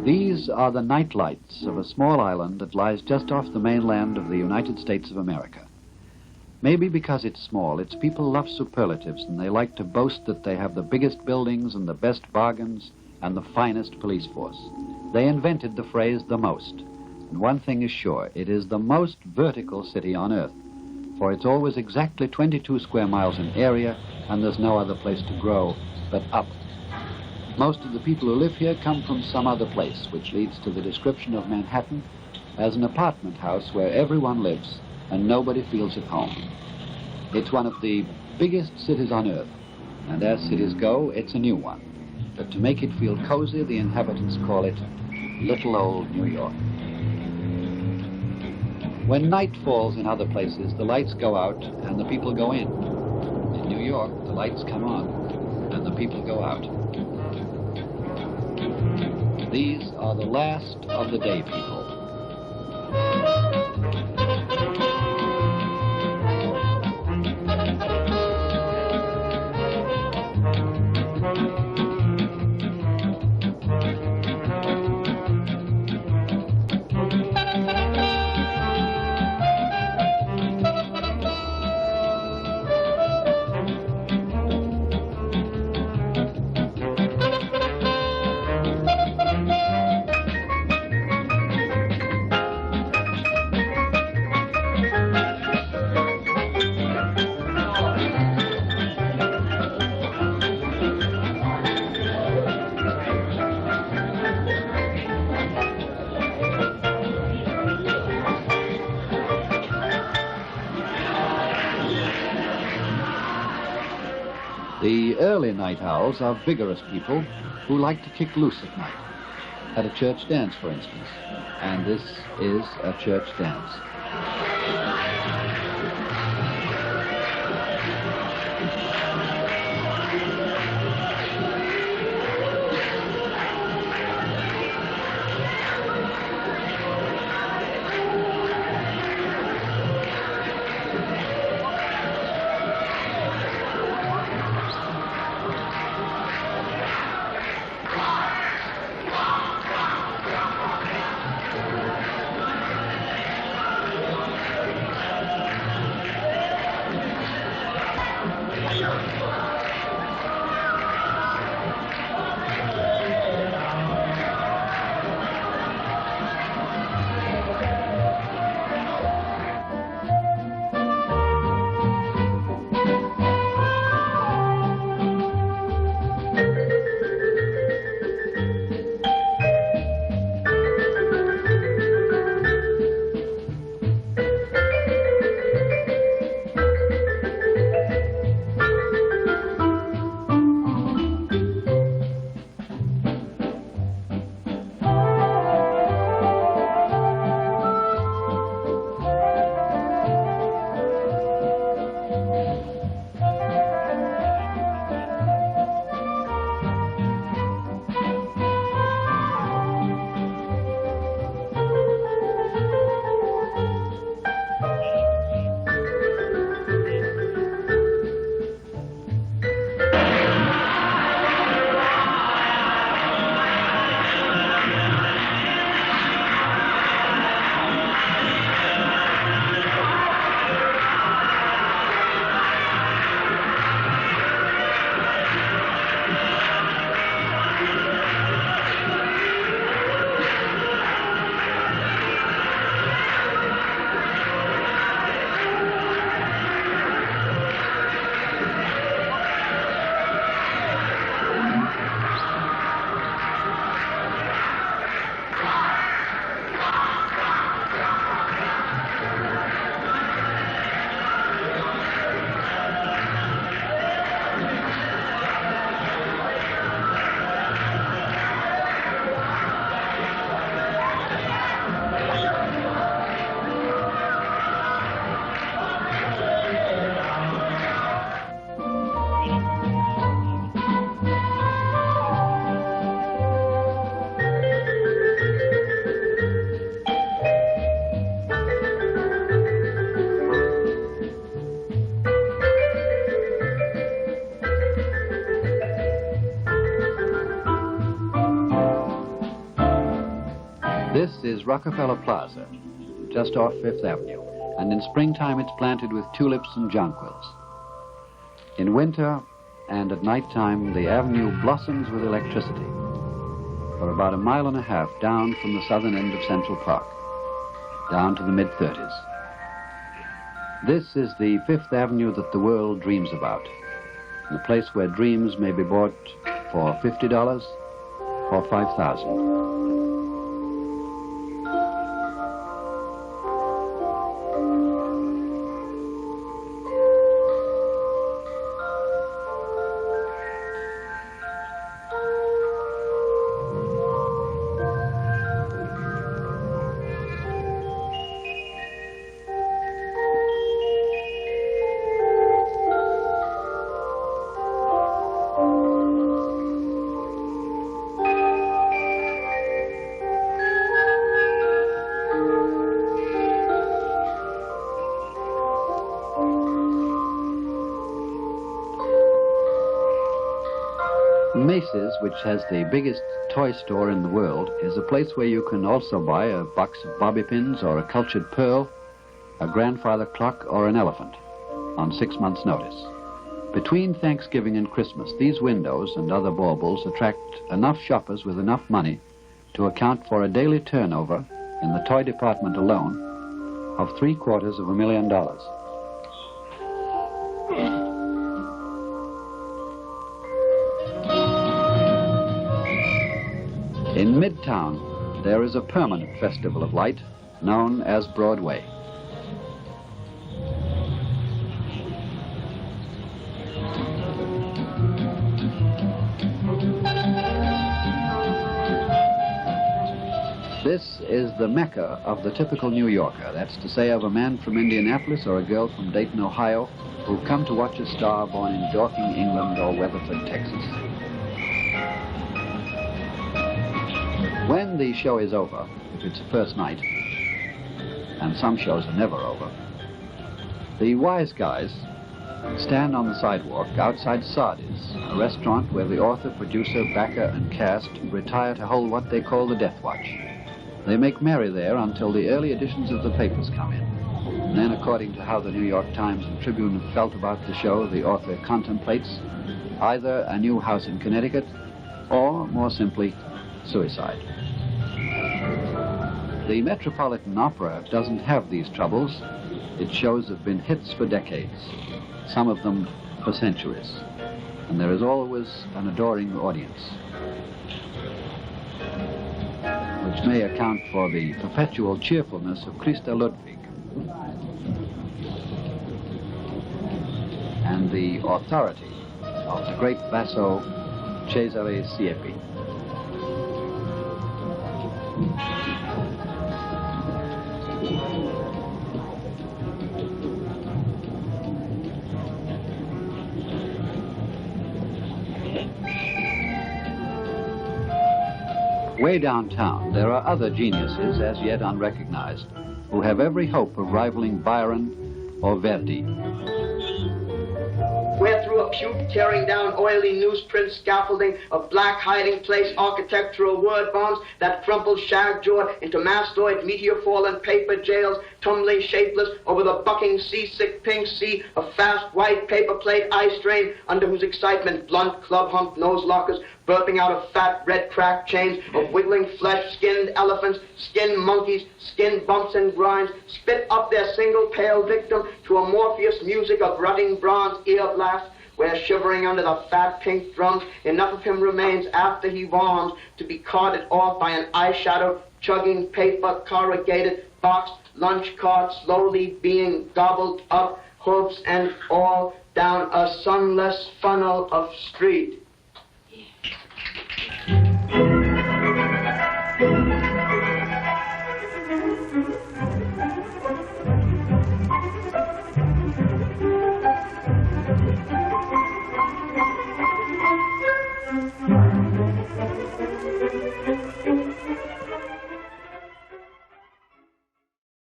These are the night lights of a small island that lies just off the mainland of the United States of America. Maybe because it's small, its people love superlatives, and they like to boast that they have the biggest buildings and the best bargains and the finest police force. They invented the phrase, the most. And one thing is sure, it is the most vertical city on Earth, for it's always exactly 22 square miles in area, and there's no other place to grow but up. Most of the people who live here come from some other place, which leads to the description of Manhattan as an apartment house where everyone lives and nobody feels at home. It's one of the biggest cities on Earth, and as cities go, it's a new one. But to make it feel cozy, the inhabitants call it Little Old New York. When night falls in other places, the lights go out and the people go in. In New York, the lights come on and the people go out. These are the last of the day people. The early night owls are vigorous people who like to kick loose at night, at a church dance, for instance. And this is a church dance. This is Rockefeller Plaza, just off Fifth Avenue, and in springtime it's planted with tulips and jonquils. In winter and at nighttime, the avenue blossoms with electricity for about 1.5 miles down from the southern end of Central Park, down to the mid-30s. This is the Fifth Avenue that the world dreams about, the place where dreams may be bought for $50 or $5,000. Macy's, which has the biggest toy store in the world, is a place where you can also buy a box of bobby pins or a cultured pearl, a grandfather clock, or an elephant on 6 months' notice. Between Thanksgiving and Christmas, these windows and other baubles attract enough shoppers with enough money to account for a daily turnover in the toy department alone of $750,000. In Midtown, there is a permanent festival of light known as Broadway. This is the mecca of the typical New Yorker. That's to say, of a man from Indianapolis or a girl from Dayton, Ohio, who've come to watch a star born in Dorking, England, or Weatherford, Texas. When the show is over, if it's the first night, and some shows are never over, the wise guys stand on the sidewalk outside Sardi's, a restaurant where the author, producer, backer, and cast retire to hold what they call the Death Watch. They make merry there until the early editions of the papers come in. And then, according to how the New York Times and Tribune have felt about the show, the author contemplates either a new house in Connecticut or, more simply, suicide. The Metropolitan Opera doesn't have these troubles. Its shows have been hits for decades, some of them for centuries, and there is always an adoring audience, which may account for the perpetual cheerfulness of Christa Ludwig and the authority of the great basso Cesare Siepi. Way downtown, there are other geniuses as yet unrecognized who have every hope of rivaling Byron or Verdi. Where through a puke tearing down oily newsprint scaffolding of black hiding place architectural word bombs that crumple shag-jawed into mastoid meteor-fallen paper jails, tumbling shapeless over the bucking seasick pink sea of fast white paper plate ice drain under whose excitement blunt club-humped nose lockers burping out of fat red crack chains of wiggling flesh, skinned elephants, skinned monkeys, skin bumps and grinds, spit up their single pale victim to a Morpheus music of rutting bronze ear blast, where shivering under the fat pink drums, enough of him remains after he warms to be carted off by an eyeshadow, chugging paper, corrugated box, lunch cart, slowly being gobbled up, hooves and all, down a sunless funnel of street.